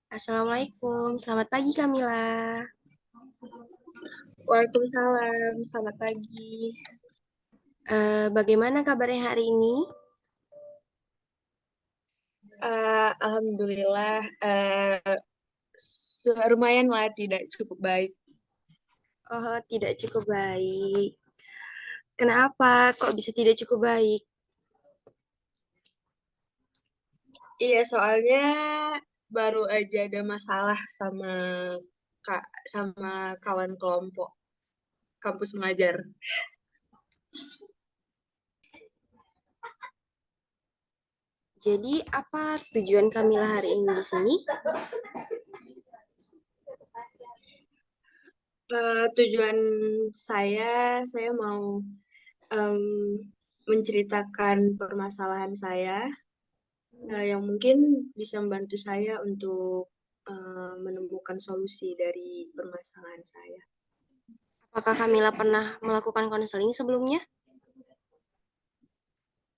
Assalamualaikum, selamat pagi Kamila. Waalaikumsalam, selamat pagi. Bagaimana kabarnya hari ini? Alhamdulillah, lumayan lah, tidak cukup baik. Oh, tidak cukup baik. Kenapa? Kok bisa tidak cukup baik? Iya, soalnya baru aja ada masalah kak sama kawan kelompok kampus mengajar. Jadi, apa tujuan Kamila hari ini di sini? Tujuan saya mau em, menceritakan permasalahan saya yang mungkin bisa membantu saya untuk menemukan solusi dari permasalahan saya. Apakah Kamila pernah melakukan konseling sebelumnya?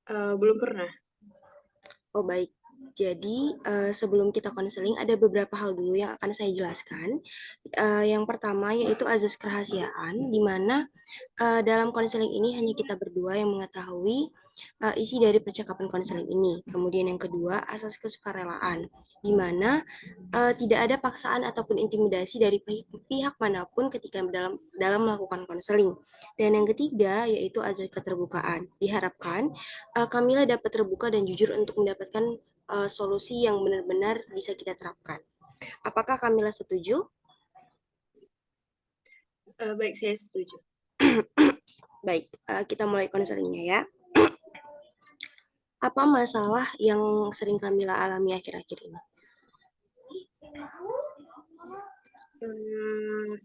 Belum pernah. Oh, baik. Jadi, sebelum kita konseling, ada beberapa hal dulu yang akan saya jelaskan. Yang pertama yaitu azas kerahasiaan, di mana dalam konseling ini hanya kita berdua yang mengetahui isi dari percakapan konseling ini. Kemudian yang kedua, asas kesukarelaan, di mana tidak ada paksaan ataupun intimidasi dari pihak manapun ketika dalam dalam melakukan konseling. Dan yang ketiga yaitu azas keterbukaan. Diharapkan Kamila dapat terbuka dan jujur untuk mendapatkan solusi yang benar-benar bisa kita terapkan. Apakah Kamila setuju? Baik, saya setuju. Baik, kita mulai konselingnya ya. Apa masalah yang sering Kamila alami akhir-akhir ini?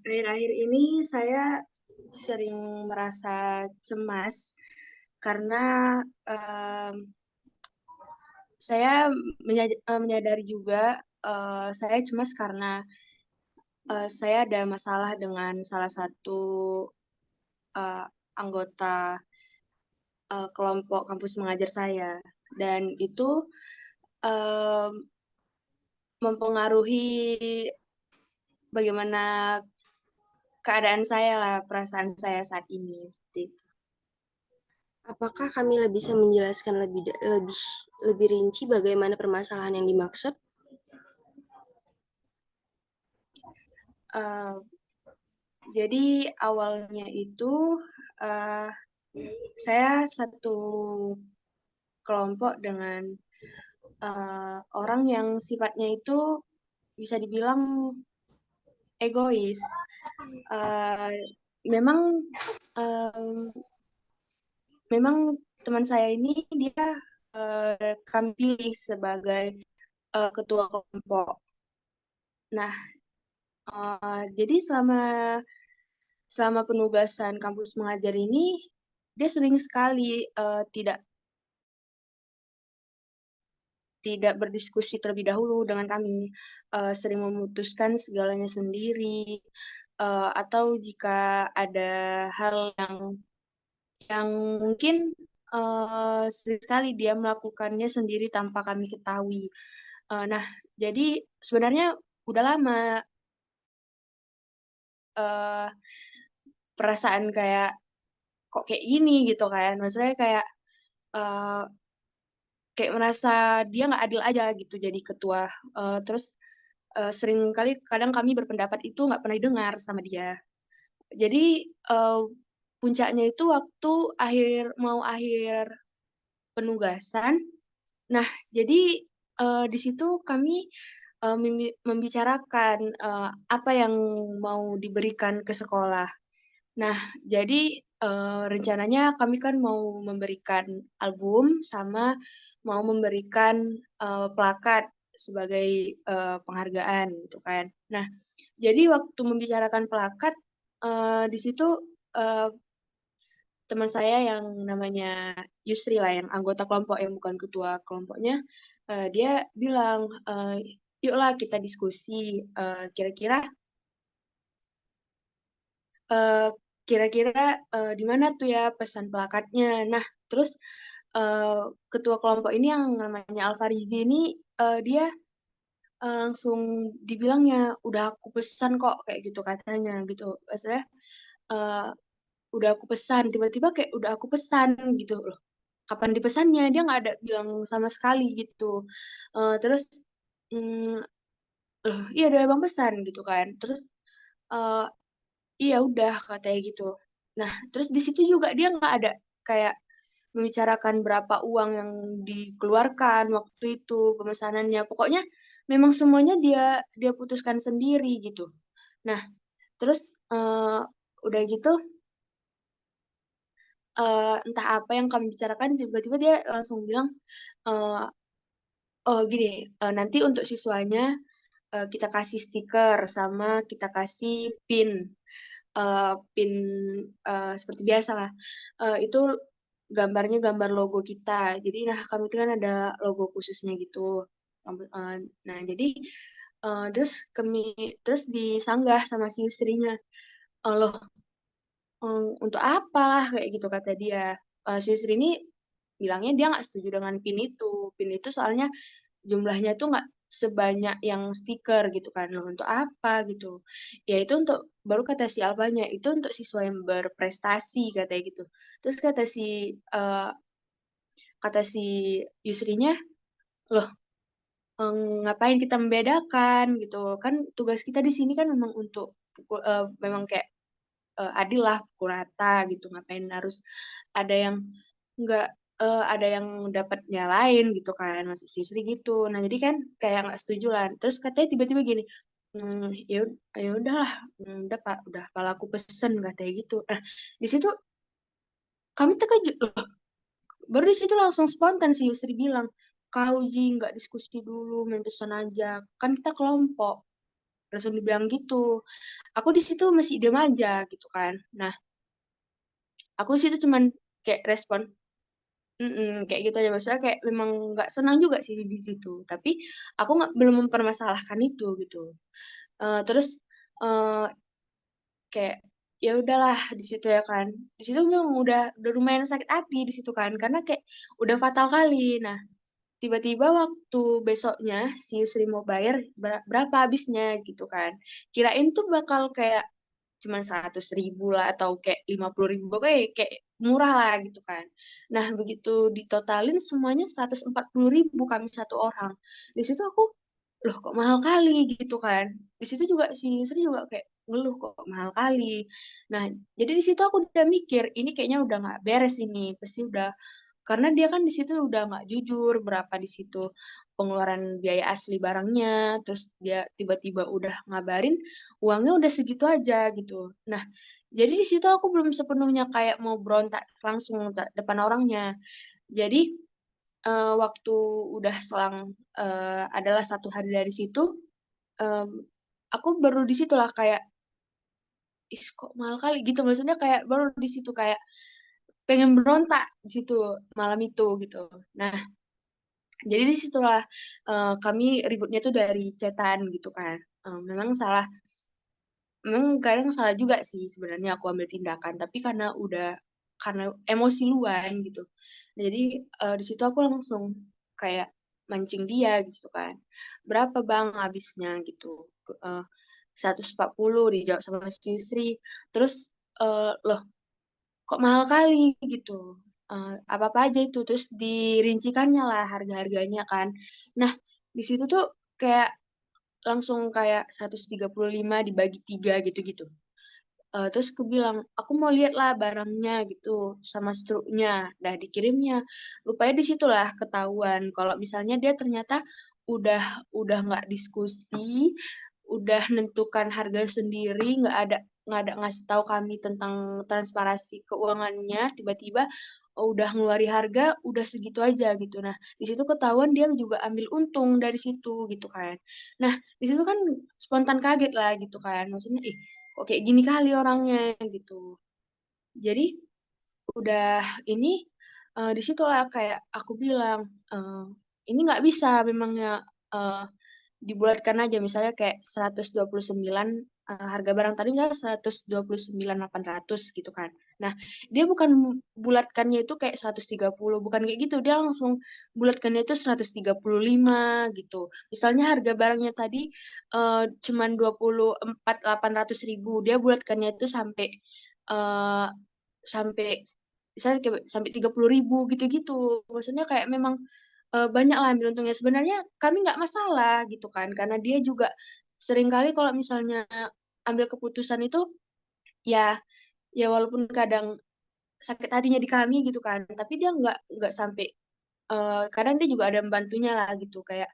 Akhir-akhir ini saya sering merasa cemas karena em, saya menyadari juga saya cemas karena saya ada masalah dengan salah satu eh, anggota kelompok kampus mengajar saya dan itu em, mempengaruhi bagaimana keadaan saya lah, perasaan saya saat ini. Seperti itu. Apakah Kamila bisa menjelaskan lebih rinci bagaimana permasalahan yang dimaksud? Eh, jadi awalnya itu eh, saya satu kelompok dengan orang yang sifatnya itu bisa dibilang egois. Eh, memang em, memang teman saya ini dia kami pilih sebagai ketua kelompok. Nah, jadi selama penugasan kampus mengajar ini dia sering sekali tidak tidak berdiskusi terlebih dahulu dengan kami, sering memutuskan segalanya sendiri, atau jika ada hal yang mungkin sering sekali dia melakukannya sendiri tanpa kami ketahui. Nah, jadi sebenarnya udah lama eh, perasaan kayak kok kayak gini gitu kan, maksudnya kayak eh, kayak merasa dia nggak adil aja gitu jadi ketua. Terus sering kali kadang kami berpendapat itu nggak pernah didengar sama dia. Jadi eh, puncaknya itu waktu akhir penugasan. Nah, jadi di situ kami membicarakan apa yang mau diberikan ke sekolah. Nah, jadi rencananya kami kan mau memberikan album sama mau memberikan plakat sebagai penghargaan gitu kan. Nah, jadi waktu membicarakan plakat di situ eh, teman saya yang namanya Yusri lah, yang anggota kelompok yang bukan ketua kelompoknya, dia bilang, yuklah kita diskusi, kira-kira eh, kira-kira di mana tuh ya pesan pelakatnya. Nah, terus eh, ketua kelompok ini yang namanya Alfarizi ini dia langsung dibilangnya, "Udah aku pesan kok," kayak gitu katanya gitu. Maksudnya, eee, "Udah aku pesan," tiba-tiba kayak, "Udah aku pesan," gitu loh. Kapan dipesannya? Dia nggak ada bilang sama sekali gitu. Terus, mmm, "Loh, iya udah Abang pesan," gitu kan. Terus, eee, "Iya udah," katanya gitu. Nah, terus di situ juga dia nggak ada kayak membicarakan berapa uang yang dikeluarkan waktu itu pemesanannya. Pokoknya memang semuanya dia dia putuskan sendiri gitu. Nah, terus, udah gitu, entah apa yang kami bicarakan tiba-tiba dia langsung bilang, eee, "Oh gini, nanti untuk siswanya, kita kasih stiker sama kita kasih pin." Pin, seperti biasalah, itu gambarnya gambar logo kita. Jadi nah kami itu kan ada logo khususnya gitu, nah jadi, terus disanggah sama si istrinya, "Loh, untuk apalah?" Kayak gitu kata dia. Si istri ini bilangnya dia nggak setuju dengan pin itu. Pin itu soalnya jumlahnya tuh nggak sebanyak yang stiker gitu kan, "Loh untuk apa?" Gitu. "Ya itu untuk," baru kata si Alfanya, "itu untuk siswa yang berprestasi," katanya gitu. Terus kata si Yusrinya, "Loh, ngapain kita membedakan?" Gitu. "Kan tugas kita di sini kan memang untuk memang kayak, adil lah, pukul rata gitu, ngapain harus ada yang nggak ada yang dapatnya lain," gitu kan, maksud si istri gitu. Nah, jadi kan kayak nggak setuju lah. Terus katanya tiba-tiba gini, ya udahlah, udah udah pala aku pesen," katanya gitu. Nah, di situ kami terkejut, loh, baru di situ langsung spontan si istri bilang, "Kau Ji, nggak diskusi dulu, main pesan aja, kan kita kelompok." Langsung dibilang gitu. Aku di situ masih diem aja gitu kan. Nah, aku di situ cuman kayak respon, kayak gitu aja, maksudnya kayak memang nggak senang juga sih di situ, tapi aku belum mempermasalahkan itu gitu. Terus, eee, kayak, ya udahlah di situ ya kan, di situ memang udah lumayan sakit hati di situ kan, karena kayak udah fatal kali. Nah, tiba-tiba waktu besoknya si Yusri mau bayar, berapa habisnya gitu kan. Kirain tuh bakal kayak cuman 100.000 lah atau kayak 50.000, pokoknya kayak murah lah gitu kan. Nah, begitu ditotalin semuanya 140.000 kami satu orang. Di situ aku, "Loh kok mahal kali?" Gitu kan. Di situ juga si Sri juga kayak ngeluh, "Kok mahal kali?" Nah, jadi di situ aku udah mikir, ini kayaknya udah nggak beres ini, pasti udah, karena dia kan di situ udah nggak jujur berapa di situ pengeluaran biaya asli barangnya, terus dia tiba-tiba udah ngabarin uangnya udah segitu aja gitu. Nah, jadi di situ aku belum sepenuhnya kayak mau berontak langsung depan orangnya. Jadi, waktu udah selang, adalah 1 hari dari situ, mmm, aku baru di situlah kayak, "Ih kok mahal kali?" Gitu, maksudnya kayak baru di situ kayak pengen berontak di situ, malam itu gitu. Nah, jadi di situlah, kami ributnya tuh dari chat-an gitu kan. Memang kadang salah juga sih sebenarnya aku ambil tindakan, tapi karena emosi luan gitu. Jadi, di situ aku langsung kayak mancing dia gitu kan, "Berapa Bang habisnya?" Gitu, eee, 140 dijawab sama si istri. Terus, "Loh kok mahal kali?" Gitu, "Apa-apa aja itu?" Terus dirincikannya lah harga-harganya kan. Nah, di situ tuh kayak langsung kayak 135 dibagi 3 gitu-gitu. Terus aku bilang, "Aku mau lihat lah barangnya," gitu, "sama struknya." Nah, dikirimnya. Rupanya di situlah ketahuan kalau misalnya dia ternyata udah udah nggak diskusi, udah nentukan harga sendiri, nggak ada ngasih tahu kami tentang transparansi keuangannya, tiba-tiba, udah ngeluarin harga, udah segitu aja gitu. Nah, di situ ketahuan dia juga ambil untung dari situ gitu kan. Nah, di situ kan spontan kaget lah gitu kan, maksudnya, "Ih, kok kayak gini kali orangnya?" Gitu. Jadi udah ini, di situlah kayak aku bilang, "Ini nggak bisa memangnya, eee, dibulatkan aja," misalnya kayak 129 harga barang tadi misalnya 129.800 gitu kan. Nah, dia bukan bulatkannya itu kayak 130, bukan kayak gitu. Dia langsung bulatkannya itu 135 gitu. Misalnya harga barangnya tadi cuman 24.800.000, dia bulatkannya itu eh, sampai misalnya kayak sampai 30.000 gitu-gitu. Maksudnya kayak memang banyak lah ambil untungnya. Sebenarnya kami nggak masalah gitu kan, karena dia juga seringkali kalau misalnya ambil keputusan itu ya ya walaupun kadang sakit hatinya di kami gitu kan, tapi dia nggak sampai kadang dia juga ada membantunya lah gitu kayak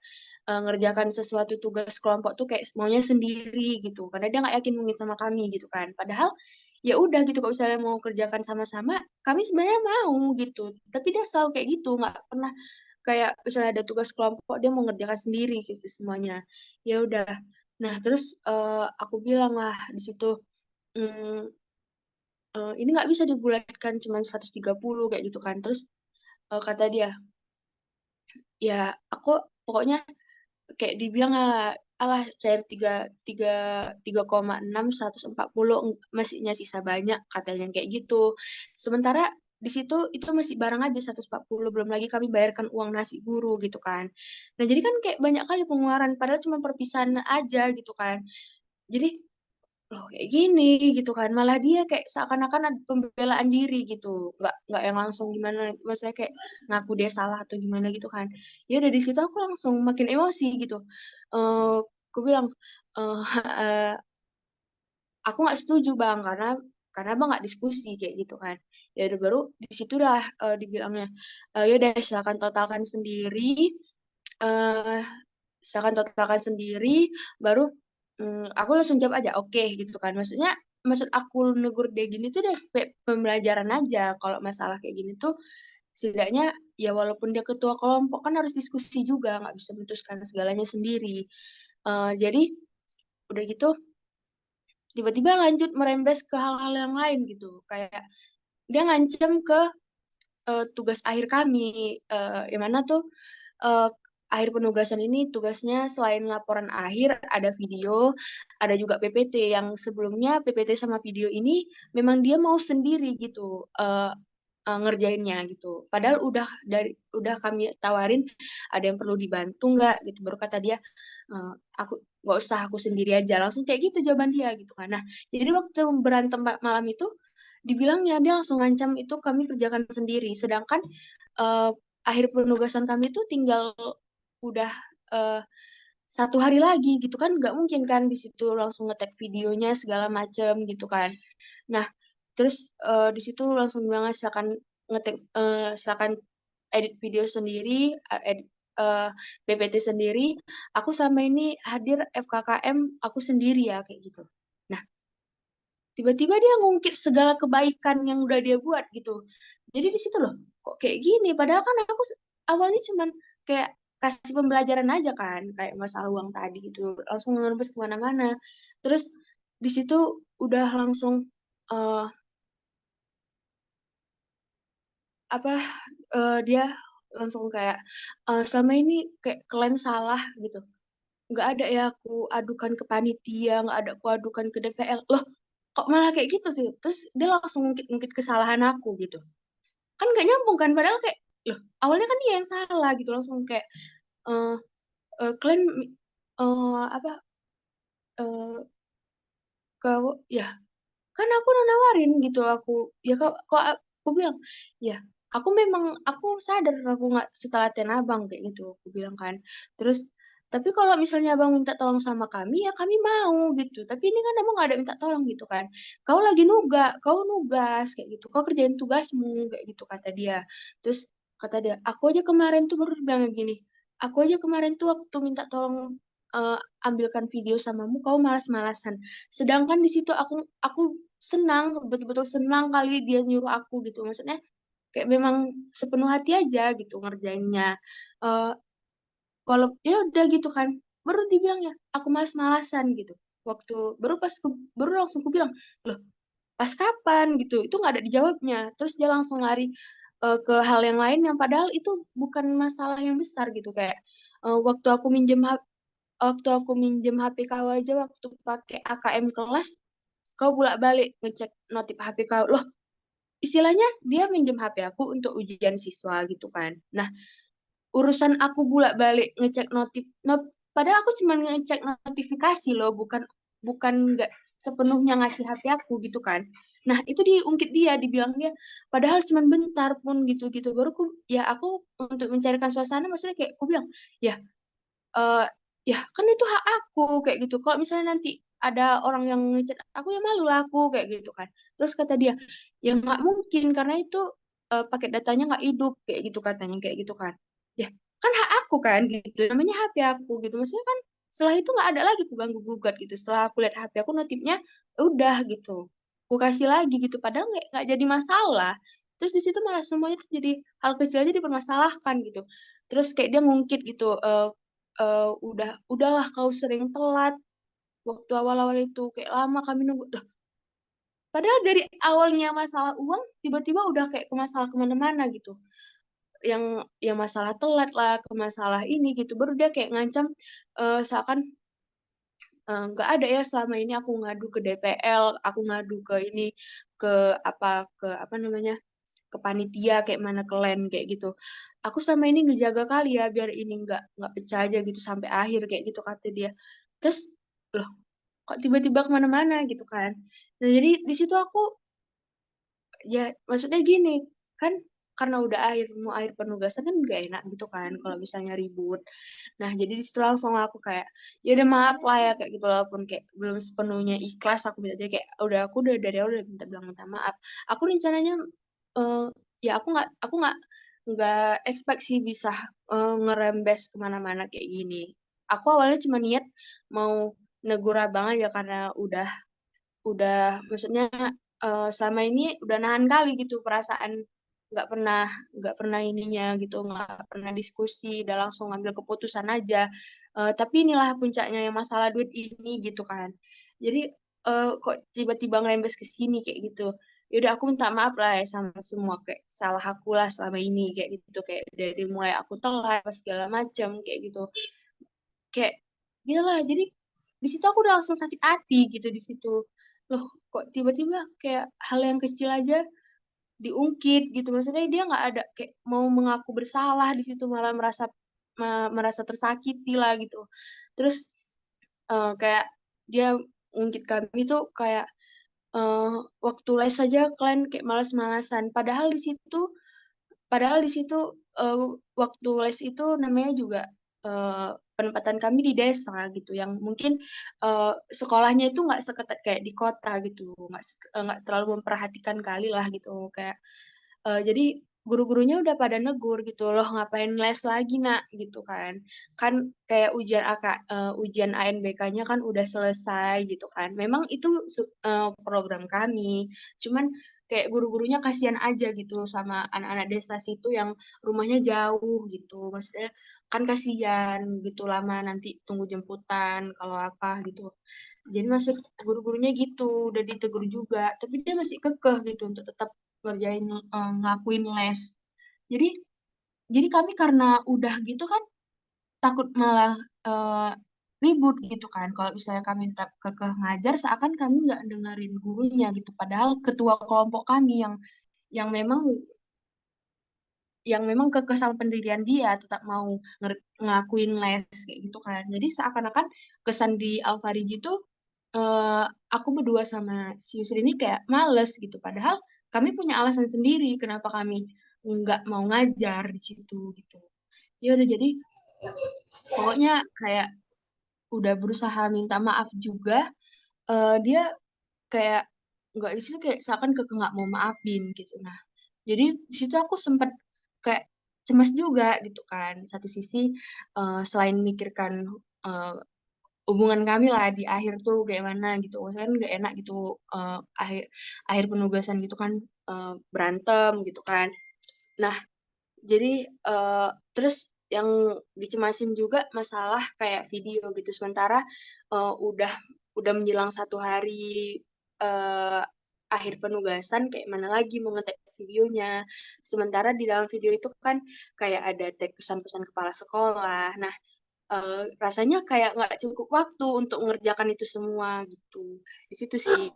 ngerjakan sesuatu tugas kelompok tuh kayak maunya sendiri gitu karena dia nggak yakin mungkin sama kami gitu kan padahal ya udah gitu kalau misalnya mau kerjakan sama-sama kami sebenarnya mau gitu tapi dia selalu kayak gitu nggak pernah kayak misalnya ada tugas kelompok dia mau ngerjakan sendiri gitu semuanya ya udah nah terus aku bilang lah di situ "Hmm, ini nggak bisa dibulatkan cuma 130 kayak gitu kan terus kata dia ya aku pokoknya kayak dibilang lah alah cair tiga tiga 3,6 140 masihnya sisa banyak katanya kayak gitu sementara di situ itu masih barang aja 140 belum lagi kami bayarkan uang nasi guru gitu kan nah jadi kan kayak banyak kali pengeluaran padahal cuma perpisahan aja gitu kan jadi loh kayak gini gitu kan malah dia kayak seakan-akan ada pembelaan diri gitu nggak yang langsung gimana maksudnya kayak ngaku dia salah atau gimana gitu kan ya udah di situ aku langsung makin emosi gitu eh aku bilang eh eh, aku nggak setuju bang karena bang nggak diskusi kayak gitu kan ya udah baru di situ dah dibilangnya ya udah silakan totalkan sendiri eh misalkan totalkan sendiri baru aku langsung jawab aja oke gitu kan maksudnya maksud aku negur dia gini tuh deh kayak pembelajaran aja kalau masalah kayak gini tuh setidaknya ya walaupun dia ketua kelompok kan harus diskusi juga nggak bisa memutuskan segalanya sendiri. Jadi udah gitu tiba-tiba lanjut merembes ke hal-hal yang lain gitu kayak dia ngancem ke tugas akhir kami yang mana tuh eh, akhir penugasan ini tugasnya selain laporan akhir ada video, ada juga PPT yang sebelumnya PPT sama video ini memang dia mau sendiri gitu ngerjainnya gitu. Padahal udah kami tawarin ada yang perlu dibantu nggak gitu. Baru kata dia aku nggak usah aku sendiri aja. Langsung kayak gitu jawaban dia gitu kan. Nah, jadi waktu berantem malam itu dibilangnya dia langsung ngancam itu kami kerjakan sendiri. Sedangkan eh, akhir penugasan kami itu tinggal udah eh, 1 hari lagi gitu kan nggak mungkin kan di situ langsung ngetek videonya segala macem gitu kan nah terus di situ langsung bilang silakan silakan edit video sendiri edit PPT sendiri aku selama ini hadir FKKM aku sendiri ya kayak gitu nah tiba-tiba dia ngungkit segala kebaikan yang udah dia buat gitu. Jadi di situ loh, kok kayak gini? Padahal kan aku awalnya cuman kayak kasih pembelajaran aja kan, kayak masalah uang tadi gitu, langsung ngerebus kemana-mana. Terus di situ udah langsung eh apa dia langsung kayak selama ini kayak kalian salah gitu. Nggak ada ya aku adukan ke panitia, nggak ada aku adukan ke DVL. Loh, kok malah kayak gitu sih? Terus dia langsung ngungkit-ngungkit kesalahan aku gitu. Kan nggak nyambung kan? Padahal kayak, loh, awalnya kan dia yang salah gitu. Langsung kayak, eh kalian, apa, eh kau, ya kan aku udah nawarin gitu aku ya kok aku bilang ya aku sadar aku nggak setelaten abang kayak gitu aku bilang kan terus tapi kalau misalnya abang minta tolong sama kami ya kami mau gitu tapi ini kan abang nggak ada minta tolong gitu kan kau nugas kayak gitu kau kerjain tugasmu kayak gitu kata dia terus kata dia aku aja kemarin tuh baru bilang gini aku aja kemarin tuh waktu minta tolong eh, ambilkan video samamu kau malas-malasan sedangkan di situ aku senang betul-betul senang kali dia nyuruh aku gitu maksudnya kayak memang sepenuh hati aja gitu ngerjainnya Eh kalau ya udah gitu kan baru dibilang ya aku malas-malasan gitu waktu baru langsung aku bilang loh pas kapan gitu itu nggak ada dijawabnya terus dia langsung lari ke hal yang lain yang padahal itu bukan masalah yang besar gitu kayak waktu aku minjem waktu aku minjem HP kau aja waktu pakai AKM kelas, kau bolak-balik ngecek notif HP kau. Loh, istilahnya dia minjem HP aku untuk ujian siswa gitu kan. Nah, urusan aku bolak-balik ngecek padahal aku cuma ngecek notifikasi loh, bukan bukan nggak sepenuhnya ngasih HP aku gitu kan. Nah, itu diungkit dia, dibilang dia, padahal cuma bentar pun gitu-gitu. Baru aku untuk mencarikan suasana, maksudnya kayak aku bilang, ya Eee, ya kan itu hak aku, kayak gitu. Kalau misalnya nanti ada orang yang nge-chat aku, ya malu lah aku, kayak gitu kan. Terus kata dia, "Ya nggak mungkin karena itu, paket datanya nggak hidup," kayak gitu katanya, kayak gitu kan. Ya, kan hak aku kan gitu, namanya HP aku gitu. Maksudnya kan setelah itu nggak ada lagi ku ganggu-gugat gitu. Setelah aku lihat HP aku notifnya, ya udah gitu, aku kasih lagi gitu, padahal nggak jadi masalah. Terus di situ malah semuanya tuh jadi hal kecil aja dipermasalahkan gitu. Terus kayak dia ngungkit gitu, "Udahlah kau sering telat, waktu awal-awal itu kayak lama kami nunggu." Lah, padahal dari awalnya masalah uang, tiba-tiba udah kayak ke masalah ke mana-mana gitu. Yang masalah telat lah, ke masalah ini gitu, baru dia kayak ngancam, seakan, "Nggak ada ya selama ini aku ngadu ke DPL, aku ngadu ke ini, ke apa namanya, ke panitia kayak mana, ke LAN kayak gitu. Aku selama ini ngejaga kali ya biar ini nggak pecah aja gitu sampai akhir," kayak gitu kata dia. Terus, loh kok tiba-tiba ke mana-mana gitu kan. Nah jadi di situ aku, ya maksudnya gini, kan karena udah mau akhir penugasan kan nggak enak gitu kan kalau misalnya ribut. Nah jadi di situ langsung aku kayak, ya udah maaf lah ya kayak gitu, walaupun kayak belum sepenuhnya ikhlas aku minta dia kayak, aku udah dari awal udah minta maaf. Aku rencananya, eee, ya aku nggak expect sih bisa, ngerembes ke mana-mana kayak gini. Aku awalnya cuma niat mau negur Abang aja karena maksudnya, selama ini udah nahan kali gitu perasaan, nggak pernah nggak pernah ininya gitu, nggak pernah diskusi, udah langsung ngambil keputusan aja. Tapi inilah puncaknya yang masalah duit ini gitu kan. Jadi, kok tiba-tiba ngerembes ke sini kayak gitu. Ya udah aku minta maaf lah ya sama semua, kayak salah aku lah selama ini kayak gitu, kayak dari mulai aku telat apa segala macam kayak gitu. Kayak gitulah, jadi di situ aku udah langsung sakit hati gitu di situ. Loh, kok tiba-tiba kayak hal yang kecil aja diungkit gitu, maksudnya dia nggak ada kayak mau mengaku bersalah di situ, malah merasa tersakiti lah gitu. Terus, kayak dia ungkit kami tuh kayak, waktu les saja kalian kayak malas-malasan, padahal di situ, waktu les itu namanya juga, penempatan kami di desa gitu, yang mungkin, sekolahnya itu nggak seketat kayak di kota gitu, nggak terlalu memperhatikan kali lah gitu, kayak, jadi guru-gurunya udah pada negur gitu, "Loh ngapain les lagi Nak?" Gitu kan. Kan kayak ujian ANBK-nya kan udah selesai gitu kan. Memang itu program kami, cuman kayak guru-gurunya kasihan aja gitu sama anak-anak desa situ yang rumahnya jauh gitu. Maksudnya kan kasihan gitu lama nanti tunggu jemputan kalau apa gitu. Jadi maksud guru-gurunya gitu, udah ditegur juga, tapi dia masih kekeh gitu untuk tetap ngelakuin les. Jadi jadi kami karena udah gitu kan takut malah, ribut gitu kan kalau misalnya kami tetap kekeh ngajar seakan kami nggak dengerin gurunya gitu, padahal ketua kelompok kami yang memang yang memang kekeh sama pendirian dia, tetap mau ngelakuin les kayak gitu kan. Jadi seakan-akan kesan di Al-Fariji tuh, aku berdua sama si Yusri ini kayak males gitu, padahal kami punya alasan sendiri kenapa kami nggak mau ngajar di situ gitu. Ya udah jadi pokoknya kayak udah berusaha minta maaf juga, dia kayak nggak di situ kayak seakan kekeh nggak mau maafin gitu. Nah, jadi di situ aku sempet kayak cemas juga gitu kan. Satu sisi, selain mikirkan, eee, hubungan kami lah di akhir tuh kayak mana gitu, maksudnya kan nggak enak gitu, akhir akhir penugasan gitu kan, berantem gitu kan. Nah, jadi, terus yang dicemasin juga masalah kayak video gitu, sementara, udah menjelang 1 hari, akhir penugasan kayak mana lagi mau nge-tag videonya. Sementara di dalam video itu kan kayak ada tag pesan-pesan kepala sekolah. Nah, rasanya kayak nggak cukup waktu untuk mengerjakan itu semua gitu. Di situ sih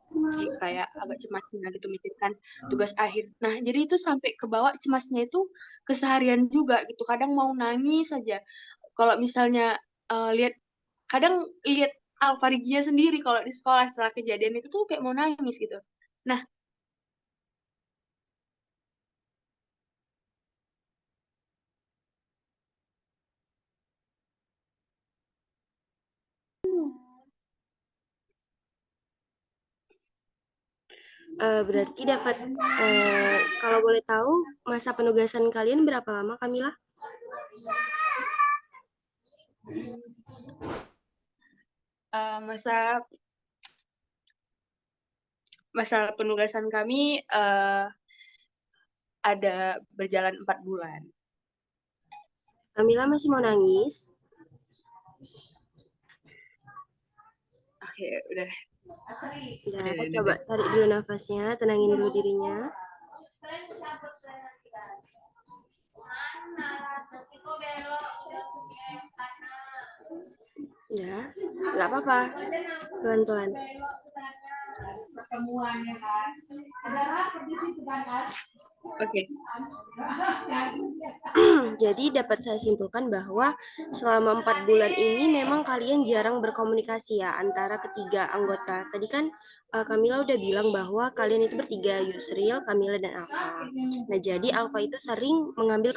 kayak agak cemasnya gitu mikirkan tugas akhir. Nah, jadi itu sampai kebawa cemasnya itu keseharian juga gitu. Kadang mau nangis aja. Kalau misalnya lihat kadang lihat Alvaregia sendiri kalau di sekolah setelah kejadian itu tuh kayak mau nangis gitu. Nah, Berarti dapat kalau boleh tahu masa penugasan kalian berapa lama, Kamila? masa masa penugasan kami ada berjalan 4 bulan. Kamila masih mau nangis? Oke, udah, Ya, udah, coba udah. tarik dulu nafasnya, tenangin dulu dirinya. Ya, nggak apa-apa. Pelan-pelan. Oke. Jadi dapat saya simpulkan bahwa selama 4 bulan ini memang kalian jarang berkomunikasi ya antara ketiga anggota. Tadi kan Kamila udah bilang bahwa kalian itu bertiga, Yusril, Kamila, dan Alfa. Nah, jadi Alfa itu sering mengambil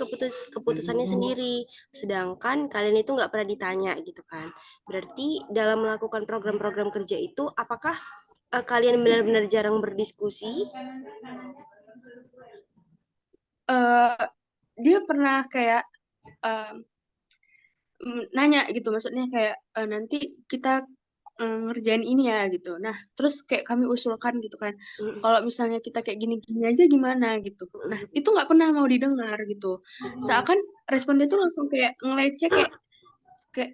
keputusannya sendiri, sedangkan kalian itu nggak pernah ditanya gitu kan. Berarti dalam melakukan program-program kerja itu, apakah kalian benar-benar jarang berdiskusi? Eh, dia pernah kayak eh, nanya gitu, maksudnya kayak nanti kita ngerjain ini ya gitu. Nah, terus kayak kami usulkan gitu kan, kalau misalnya kita kayak gini-gini aja gimana gitu. Nah, itu nggak pernah mau didengar gitu. Seakan respon dia tuh langsung kayak ngeleceh kayak kayak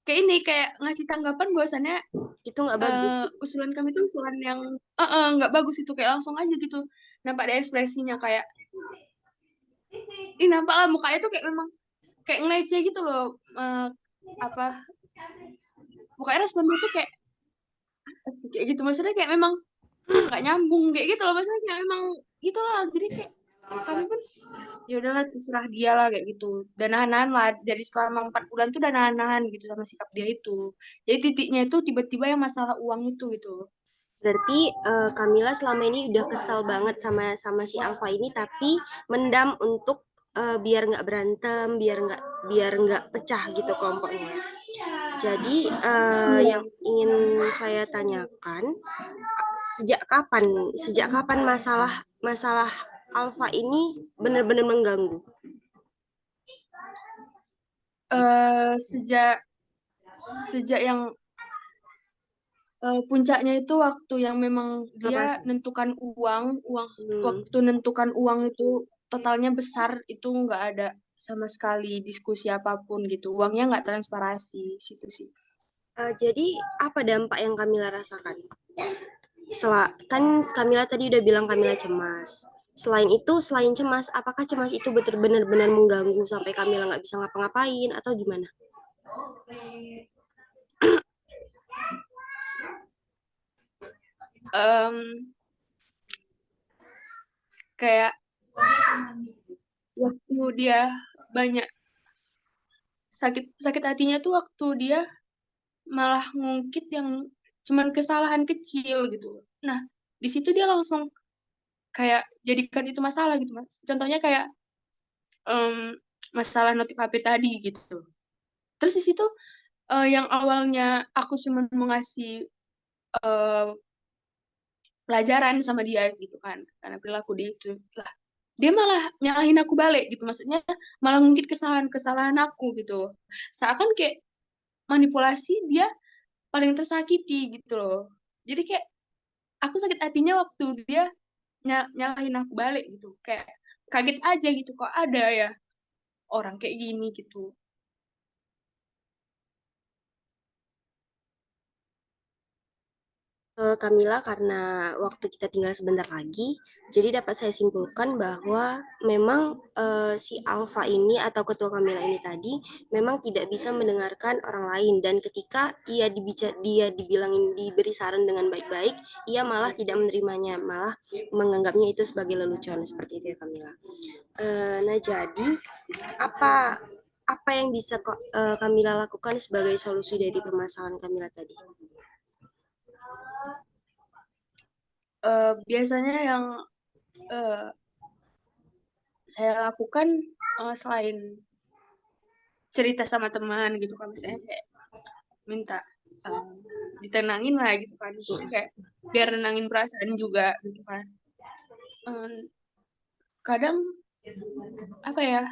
kayak ini kayak ngasih tanggapan bahwasannya Itu nggak bagus gitu. usulan kami tuh usulan yang nggak bagus itu kayak langsung aja gitu. Nampak dari ekspresinya kayak ini nampak lah mukanya tuh kayak memang kayak ngeleceh gitu loh. Apa pokoknya respon dia tuh kayak asik, kayak gitu maksudnya kayak memang nggak nyambung kayak gitu loh maksudnya kayak memang gitulah jadi kayak kami pun ya udahlah terserah dia lah kayak gitu dan nahan-nahan lah dari selama 4 bulan tuh udah nahan-nahan gitu sama sikap dia itu jadi titiknya itu tiba-tiba yang masalah uang itu gitu. Berarti Kamila selama ini udah kesel banget sama sama si Alfa ini, tapi mendam untuk biar nggak berantem, biar nggak pecah gitu kelompoknya. Jadi Iya. yang ingin saya tanyakan, sejak kapan masalah masalah Alfa ini benar-benar mengganggu? Sejak sejak yang puncaknya itu waktu yang memang dia Lepas. nentukan uang Hmm. waktu nentukan uang itu totalnya besar itu nggak ada sama sekali diskusi apapun gitu uangnya nggak transparansi situ sih. Jadi apa dampak yang Kamila rasakan? Kan Kamila tadi udah bilang Kamila cemas. Selain itu, selain cemas, apakah cemas itu benar-benar mengganggu sampai Kamila nggak bisa ngapa-ngapain atau gimana? Em, Kayak waktu dia banyak sakit sakit hatinya tuh waktu dia malah ngungkit yang cuman kesalahan kecil gitu. Nah, di situ dia langsung kayak jadikan itu masalah gitu, Mas. Contohnya kayak em, masalah notif HP tadi gitu. Terus di situ yang awalnya aku cuma mau ngasih eh, pelajaran sama dia gitu kan, karena perilaku dia itu lah. Dia malah nyalahin aku balik gitu, maksudnya malah ngungkit kesalahan-kesalahan aku gitu. Seakan kayak manipulasi dia paling tersakiti gitu loh. Jadi kayak aku sakit hatinya waktu dia nyalahin aku balik gitu. Kayak kaget aja gitu kok ada ya orang kayak gini gitu. Kamila, karena waktu kita tinggal sebentar lagi, jadi dapat saya simpulkan bahwa memang si Alfa ini atau ketua Kamila ini tadi memang tidak bisa mendengarkan orang lain, dan ketika dia dibilangin diberi saran dengan baik-baik, ia malah tidak menerimanya, malah menganggapnya itu sebagai lelucon seperti itu ya Kamila. Nah jadi apa apa yang bisa Kamila lakukan sebagai solusi dari permasalahan Kamila tadi? Biasanya yang eh, saya lakukan selain cerita sama teman gitu kan, misalnya kayak minta eh, ditenangin lah gitu kan, maksudnya kayak biar nenangin perasaan juga gitu kan. Eh, Kadang apa ya,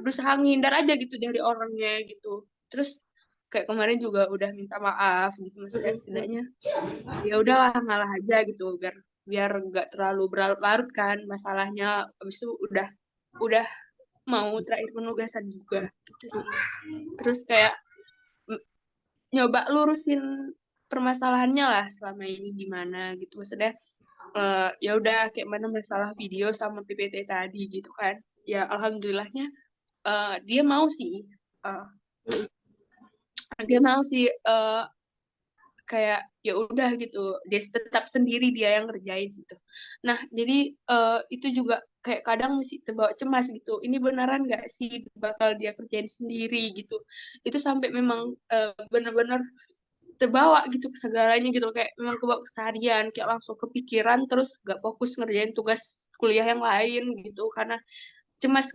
berusaha menghindar aja gitu dari orangnya gitu. Terus kayak kemarin juga udah minta maaf gitu, maksudnya setidaknya ya udahlah ngalah aja gitu, biar biar nggak terlalu berlarut-larut kan masalahnya. Habis itu udah mau terakhir penugasan juga gitu sih. Terus kayak mm, nyoba lurusin permasalahannya lah selama ini gimana gitu, maksudnya ya udah kayak mana masalah video sama PPT tadi gitu kan. Ya alhamdulillahnya dia mau sih, eh, dia mau sih, kayak ya udah gitu, dia tetap sendiri dia yang ngerjain gitu. Nah jadi itu juga kayak kadang masih terbawa cemas gitu, ini beneran nggak sih bakal dia kerjain sendiri gitu. Itu sampai memang bener-bener terbawa gitu ke segalanya gitu, kayak memang kebawa keseharian, kayak langsung kepikiran terus gak fokus ngerjain tugas kuliah yang lain gitu, karena cemas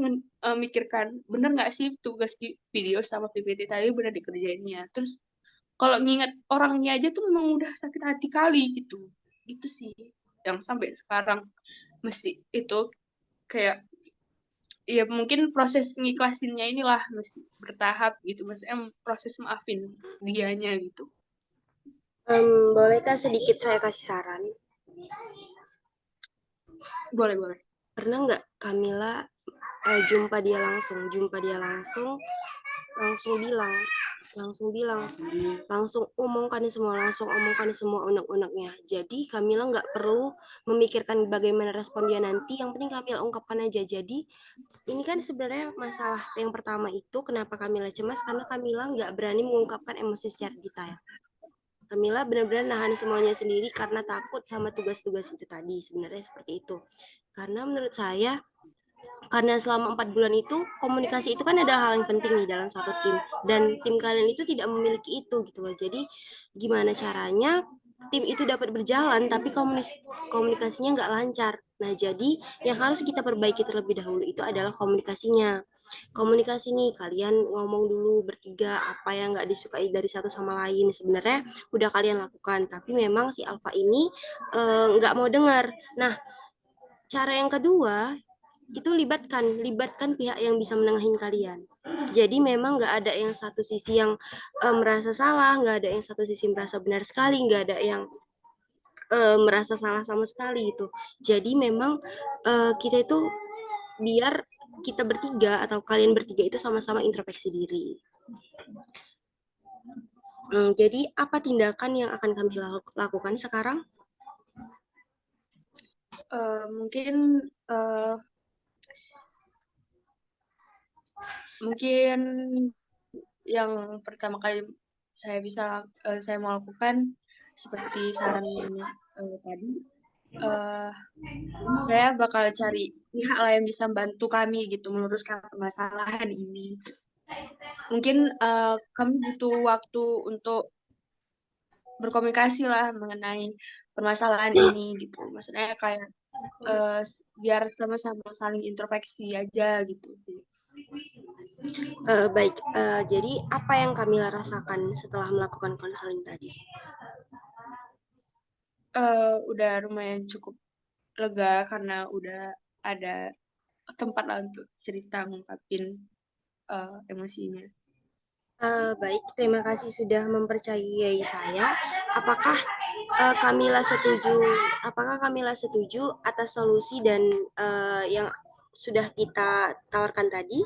mikirkan bener nggak sih tugas video sama PPT tadi bener dikerjainnya. Terus kalau nginget orangnya aja tuh memang udah sakit hati kali gitu. Itu sih yang sampai sekarang masih itu kayak, ya mungkin proses ngiklasinnya inilah masih bertahap gitu, maksudnya proses maafin dianya gitu. Bolehkah sedikit saya kasih saran? Boleh boleh. Pernah nggak Kamila jumpa dia langsung, langsung bilang, langsung bilang, langsung omongkan semua unek-uneknya. Jadi Kamila nggak perlu memikirkan bagaimana respon dia nanti, yang penting Kamila ungkapkan aja. Jadi ini kan sebenarnya masalah yang pertama itu kenapa Kamila cemas, karena Kamila nggak berani mengungkapkan emosi secara detail. Kamila benar-benar nahan semuanya sendiri karena takut sama tugas-tugas itu tadi, sebenarnya seperti itu. Karena menurut saya, karena selama 4 bulan itu komunikasi itu kan ada hal yang penting nih dalam satu tim, dan tim kalian itu tidak memiliki itu gitu loh. Jadi gimana caranya tim itu dapat berjalan tapi komunikasinya nggak lancar. Nah jadi yang harus kita perbaiki terlebih dahulu itu adalah komunikasinya. Komunikasi nih, kalian ngomong dulu bertiga apa yang nggak disukai dari satu sama lain, sebenarnya udah kalian lakukan tapi memang si Alfa ini nggak mau dengar. Nah, cara yang kedua itu libatkan pihak yang bisa menengahin kalian. Jadi memang nggak ada yang satu sisi yang merasa salah, nggak ada yang satu sisi merasa benar sekali, nggak ada yang merasa salah sama sekali itu. Jadi memang kita itu biar kita bertiga atau kalian bertiga itu sama-sama introspeksi diri. Jadi apa tindakan yang akan kami lakukan sekarang? Mungkin eh, mungkin yang pertama kali saya mau lakukan seperti saran tadi, eh, saya bakal cari pihak lah yang bisa membantu kami gitu meluruskan permasalahan ini. Mungkin kami butuh waktu untuk berkomunikasi lah mengenai permasalahan ini gitu. Maksudnya kayak biar sama-sama saling introspeksi aja gitu. Baik, jadi apa yang Kamila rasakan setelah melakukan konseling tadi? Udah lumayan cukup lega karena udah ada tempat lah untuk cerita ngungkapin emosinya. Baik, terima kasih sudah mempercayai saya. Apakah Kamila setuju? Apakah Kamila setuju atas solusi dan yang sudah kita tawarkan tadi?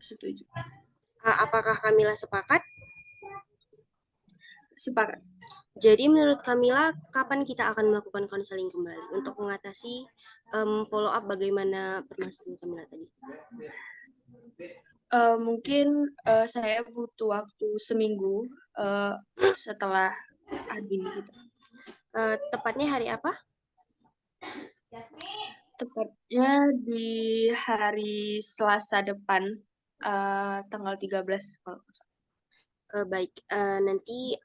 Setuju. Apakah Kamila sepakat? Sepakat. Jadi menurut Kamila, kapan kita akan melakukan konseling kembali untuk mengatasi follow up bagaimana permasalahan Kamila tadi? Mungkin, saya butuh waktu seminggu, setelah admin gitu. Tepatnya hari apa? Tepatnya di hari Selasa depan, tanggal 13 kalau nggak salah. Baik, nanti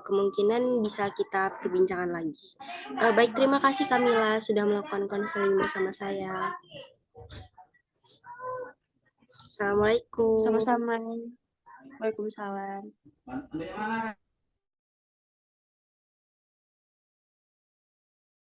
kemungkinan bisa kita perbincangkan lagi. Baik, terima kasih Kamila sudah melakukan konseling bersama saya. Assalamualaikum. Sama-sama. Waalaikumsalam.